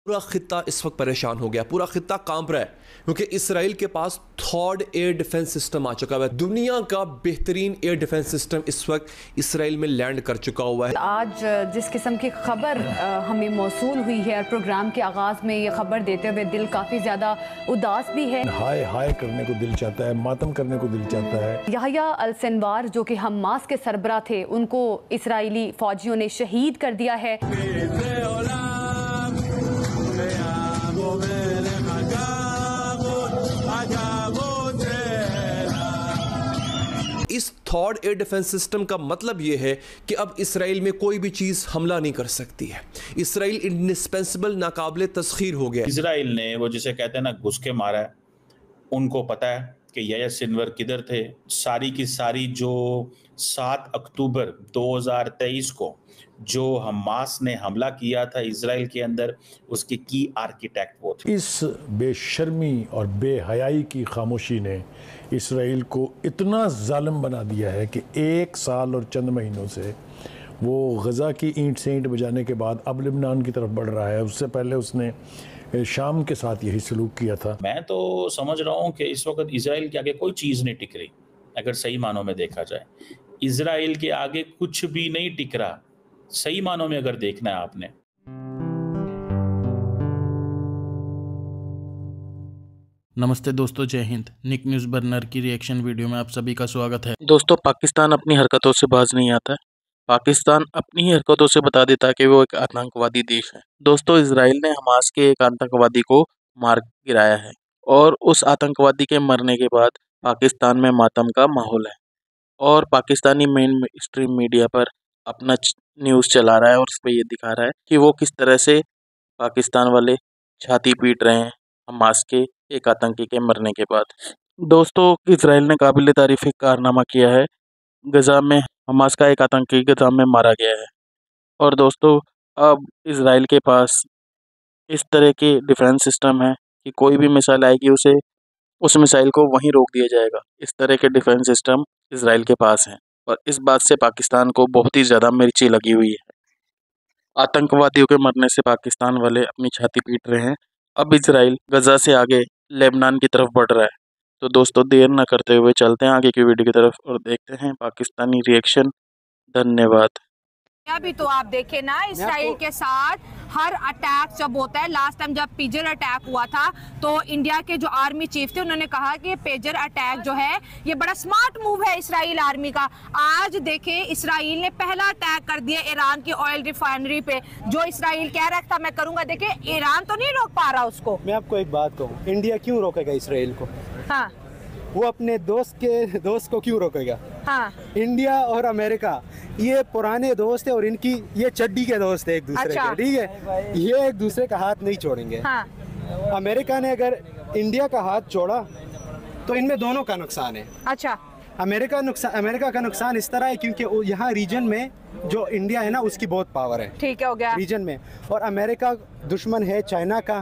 पूरा खित्ता इस वक्त परेशान हो गया, पूरा खित्ता कांप रहा है क्योंकि इसराइल के पास थर्ड एयर डिफेंस सिस्टम आ चुका है। दुनिया का बेहतरीन एयर डिफेंस सिस्टम इस वक्त इसराइल में लैंड कर चुका हुआ है। आज जिस किस्म की खबर हमें मौसूल हुई है और प्रोग्राम के आगाज में ये खबर देते हुए दिल काफ़ी ज़्यादा उदास भी है। हाय हाय करने को दिल चाहता है, मातम करने को दिल चाहता है। याह्या अल सिनवार जो कि हमास के सरबराह थे, उनको इसराइली फौजियों ने शहीद कर दिया है। इस थर्ड एयर डिफेंस सिस्टम का मतलब यह है कि अब इसराइल में कोई भी चीज़ हमला नहीं कर सकती है। इसराइल इंडिस्पेंसिबल, नाकाबिले तस्खीर हो गया। इसराइल ने वो जिसे कहते हैं ना घुस के मारा है। उनको पता है कि याह्या सिनवार किधर थे। सारी की सारी जो 7 अक्टूबर 2023 को जो हमास ने हमला किया था इसराइल के अंदर, उसकी की आर्किटेक्ट वो थे। इस बेशर्मी और बेहयाई की खामोशी ने इसराइल को इतना जालिम बना दिया है कि 1 साल और चंद महीनों से वो गज़ा की ईंट से ईंट बजाने के बाद अब लिबनान की तरफ बढ़ रहा है। उससे पहले उसने शाम के साथ यही सलूक किया था। मैं तो समझ रहा हूँ कि इस वक्त इसराइल के आगे कोई चीज़ नहीं टिक रही। अगर सही मानों में देखा जाए, इसराइल के आगे कुछ भी नहीं टिक रहा, सही मानों में अगर देखना है आपने। नमस्ते दोस्तों, जय हिंद। निक न्यूज़ बर्नर की रिएक्शन वीडियो में आप सभी का स्वागत है। दोस्तों, पाकिस्तान अपनी हरकतों से बाज नहीं आता है। पाकिस्तान अपनी ही हरकतों से बता देता है कि वो एक आतंकवादी देश है। दोस्तों, इजराइल ने हमास के एक आतंकवादी को मार गिराया है और उस आतंकवादी के मरने के बाद पाकिस्तान में मातम का माहौल है और पाकिस्तानी मेन स्ट्रीम मीडिया पर अपना न्यूज़ चला रहा है और उस पर ये दिखा रहा है कि वो किस तरह से पाकिस्तान वाले छाती पीट रहे हैं हमास के एक आतंकी के मरने के बाद। दोस्तों, इजराइल ने काबिल तारीफ एक कारनामा किया है। गजा में हमास का एक आतंकी गजा में मारा गया है और दोस्तों, अब इजराइल के पास इस तरह के डिफेंस सिस्टम है कि कोई भी मिसाइल आएगी उस मिसाइल को वहीं रोक दिया जाएगा। इस तरह के डिफेंस सिस्टम इजराइल के पास हैं और इस बात से पाकिस्तान को बहुत ही ज़्यादा मिर्ची लगी हुई है। आतंकवादियों के मरने से पाकिस्तान वाले अपनी छाती पीट रहे हैं। अब इजराइल गजा से आगे लेबनान की तरफ बढ़ रहा है। तो दोस्तों, देर न करते हुए चलते हैं आगे की वीडियो की तरफ और देखते हैं पाकिस्तानी रिएक्शन। धन्यवाद। अभी तो आप देखें ना, इसराइल के साथ हर अटैक जब होता है, लास्ट टाइम जब पेजर अटैक हुआ था तो इंडिया के जो आर्मी चीफ थे उन्होंने कहा कि पेजर अटैक जो है ये बड़ा स्मार्ट मूव है इसराइल आर्मी का। आज देखें, इसराइल ने पहला अटैक कर दिया ईरान की ऑयल रिफाइनरी पे। जो इसराइल कह रहा था मैं करूंगा, देखें ईरान तो नहीं रोक पा रहा उसको। मैं आपको एक बात कहूँ, इंडिया क्यों रोकेगा इसराइल को? हाँ, वो अपने दोस्त को क्यों रोकेगा? हाँ, इंडिया और अमेरिका ये पुराने दोस्त है और इनकी ये चड्डी के दोस्त है एक दूसरे के, ठीक है? ये एक दूसरे का हाथ नहीं छोड़ेंगे। हाँ। अमेरिका ने अगर इंडिया का हाथ छोड़ा तो इनमें दोनों का नुकसान है। अच्छा। अमेरिका का नुकसान इस तरह है क्योंकि यहाँ रीजन में जो इंडिया है ना, उसकी बहुत पावर है। ठीक है, हो गया रीजन में। और अमेरिका दुश्मन है चाइना का,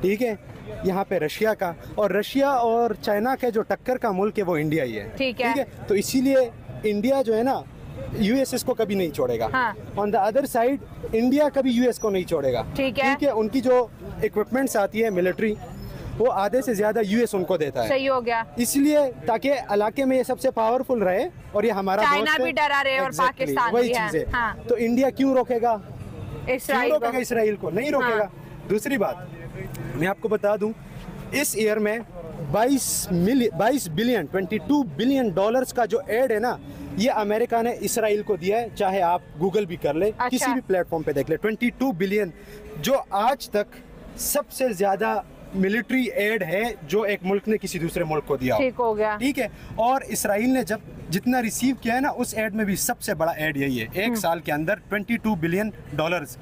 ठीक है, यहाँ पे रशिया का, और रशिया और चाइना के जो टक्कर का मुल्क है वो इंडिया ही है। ठीक है। तो इसीलिए इंडिया जो है ना, यूएसएस को कभी नहीं छोड़ेगा। On the other side India कभी यूएस को नहीं छोड़ेगा। ठीक है। क्योंकि उनकी जो इक्विपमेंट्स आती है मिलिट्री, वो आधे से ज्यादा यूएस उनको देता है। सही हो गया। इसलिए ताकि इलाके में ये सबसे पावरफुल रहे और ये हमारा चाइना भी डरा रहे और पाकिस्तान वही भी चीज है। हाँ। तो इंडिया क्यों रोकेगा इसराइल को? नहीं रोकेगा। दूसरी बात मैं आपको बता दूं, इस ईयर में 22 बिलियन डॉलर्स का जो एड है ना, ये अमेरिका ने इसराइल को दिया है। चाहे आप गूगल भी कर ले, अच्छा। किसी भी प्लेटफॉर्म पे देख ले, 22 बिलियन, जो आज तक सबसे ज्यादा मिलिट्री एड है जो एक मुल्क ने किसी दूसरे मुल्क को दिया हो। ठीक हो गया। ठीक है। और इसराइल ने जब जितना रिसीव किया है ना, उस एड में भी सबसे बड़ा एड यही है, एक साल के अंदर 22 बिलियन डॉलर्स।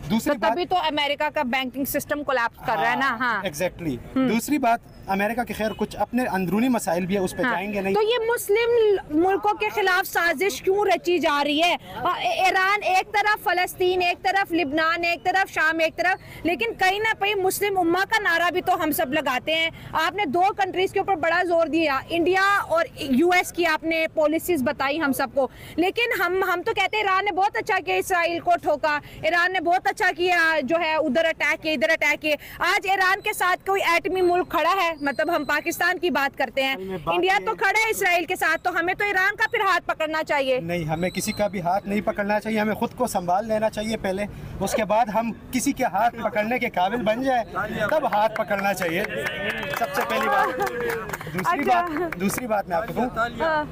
दूसरी बात, तभी तो अमेरिका का बैंकिंग सिस्टम कोलैप्स कर रहा है ना। हाँ, एग्जैक्टली। दूसरी बात, अमेरिका के खैर कुछ अपने अंदरूनी मसाइल भी है, उस पर जाएंगे नहीं। तो ये मुस्लिम मुल्कों के खिलाफ साजिश क्यों रची जा रही है? ईरान एक तरफ, फलस्तीन एक तरफ, लिबनान एक तरफ, शाम एक तरफ, लेकिन कहीं ना कहीं मुस्लिम उम्मा का नारा भी तो हम सब लगाते हैं। आपने 2 कंट्रीज के ऊपर बड़ा जोर दिया, इंडिया और यूएस की आपने पॉलिसीज बताई हम सबको, लेकिन हम तो कहते हैं ईरान ने बहुत अच्छा किया, इसराइल को ठोका, ईरान ने बहुत अच्छा किया, जो है उधर अटैक किए, इधर अटैक किए। आज ईरान के साथ कोई एटमी मुल्क खड़ा है, मतलब हम पाकिस्तान की बात करते हैं, इंडिया तो खड़ा है इसराइल के साथ, तो हमें तो ईरान का फिर हाथ पकड़ना चाहिए। नहीं, हमें किसी का भी हाथ नहीं पकड़ना चाहिए, हमें खुद को संभाल लेना चाहिए पहले, उसके बाद हम किसी के हाथ पकड़ने के काबिल बन जाए तब हाथ पकड़ना चाहिए, सबसे पहली बात। दूसरी बात मैं आपको कहूँ,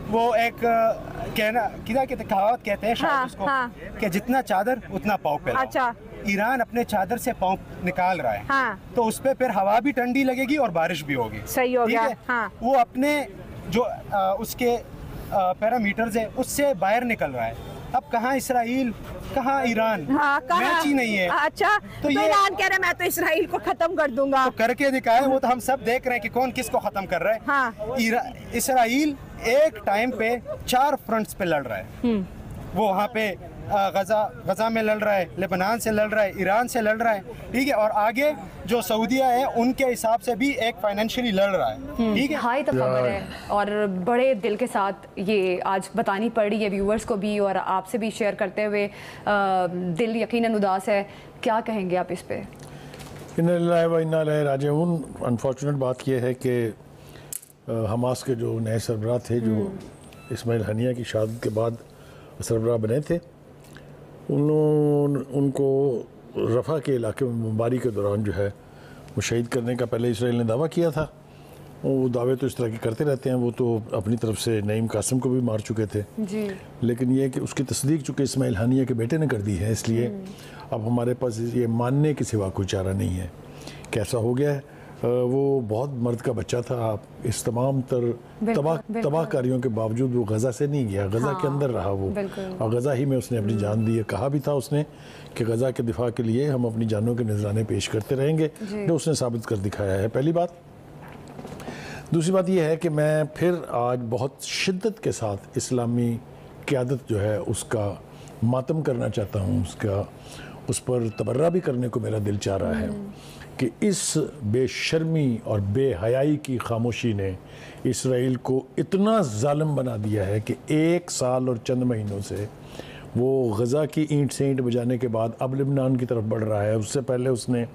वो एक कहना कहावत कहते हैं शायद उसको, कि जितना चादर उतना पाँव फैलाओ। अच्छा, ईरान अपने चादर से पाँव निकाल रहा है, हाँ। तो उस पे फिर हवा भी ठंडी लगेगी और बारिश भी होगी। सही हो गया, हाँ। वो अपने जो उसके पैरामीटर्स है उससे बाहर निकल रहा है। अब कहाँ इसराइल, कहाँ ईरान, मैच ही नहीं है। अच्छा, तो ईरान कह रहा है मैं तो इसराइल को खत्म कर दूंगा, तो करके दिखाए। वो तो हम सब देख रहे हैं कि कौन किसको खत्म कर रहा है। हाँ। इसराइल एक टाइम पे 4 फ्रंट्स पे लड़ रहा है। वो वहाँ पे गजा में लड़ रहा है, लेबनान से लड़ रहा है, ईरान से लड़ रहा है, ठीक है, और आगे जो सऊदीया है उनके हिसाब से भी एक फाइनेंशियली लड़ रहा है, ठीक है। हाई तो खबर है और बड़े दिल के साथ ये आज बतानी पड़ रही है व्यूअर्स को भी और आपसे भी शेयर करते हुए दिल यकीनन उदास है। क्या कहेंगे आप इस पे? इन्ना लिल्लाहि व इन्ना इलैहि राजिऊन। अनफॉर्चुनेट बात यह है कि हमास के जो नए सरबराह थे, जो इस्माइल हनिया की शहादत के बाद सरबराह बने थे, उनको रफ़ा के इलाके में बमबारी के दौरान जो है वो शहीद करने का पहले इसराइल ने दावा किया था। वो दावे तो इस तरह के करते रहते हैं, वो तो अपनी तरफ से नईम कासिम को भी मार चुके थे जी। लेकिन ये कि उसकी तस्दीक चूँकि इस्माइल हानिया के बेटे ने कर दी है, इसलिए अब हमारे पास ये मानने के सिवा कोई चारा नहीं है। कैसा हो गया है, वो बहुत मर्द का बच्चा था। आप इस तमाम तबाहकारियों के बावजूद वो गज़ा से नहीं गया, गज़ा के अंदर रहा वो, और गज़ा ही में उसने अपनी जान दी है। कहा भी था उसने कि गज़ा के दिफा के लिए हम अपनी जानों के नजराने पेश करते रहेंगे, जो उसने साबित कर दिखाया है, पहली बात। दूसरी बात यह है कि मैं फिर आज बहुत शिद्दत के साथ इस्लामी क़यादत जो है उसका मातम करना चाहता हूँ, उस पर तबर्रा भी करने को मेरा दिल चाह रहा है कि इस बेशर्मी और बेहयाई की खामोशी ने इसराइल को इतना जालिम बना दिया है कि 1 साल और चंद महीनों से वो गज़ा की ईंट से ईंट बजाने के बाद अब लेबनान की तरफ बढ़ रहा है। उससे पहले उसने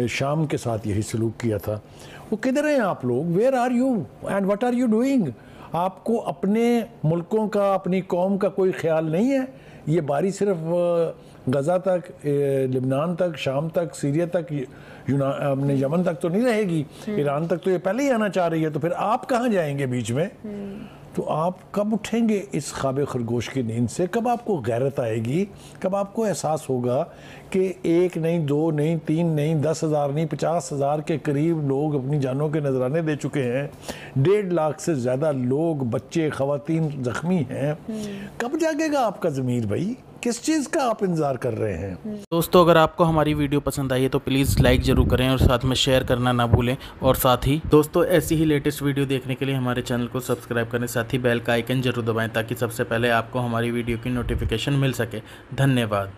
शाम के साथ यही सलूक किया था। वो किधर हैं आप लोग? Where are you and what are you doing? आपको अपने मुल्कों का, अपनी कौम का कोई ख्याल नहीं है? ये बारी सिर्फ गज़ा तक, लेबनान तक, शाम तक, सीरिया तक, अपने यमन तक तो नहीं रहेगी, ईरान तक तो ये पहले ही आना चाह रही है। तो फिर आप कहाँ जाएंगे बीच में? तो आप कब उठेंगे इस ख्वाब खरगोश की नींद से? कब आपको गैरत आएगी? कब आपको एहसास होगा कि 1 नहीं, 2 नहीं, 3 नहीं, 10,000 नहीं, 50,000 के करीब लोग अपनी जानों के नजराने दे चुके हैं। 1.5 लाख से ज़्यादा लोग, बच्चे, ख़वातीन ज़ख्मी हैं। कब जागेगा आपका ज़मीर भाई? किस चीज़ का आप इंतज़ार कर रहे हैं? दोस्तों, अगर आपको हमारी वीडियो पसंद आई है तो प्लीज़ लाइक ज़रूर करें और साथ में शेयर करना ना भूलें। और साथ ही दोस्तों, ऐसी ही लेटेस्ट वीडियो देखने के लिए हमारे चैनल को सब्सक्राइब करें, साथ ही बेल का आइकन ज़रूर दबाएं ताकि सबसे पहले आपको हमारी वीडियो की नोटिफिकेशन मिल सके। धन्यवाद।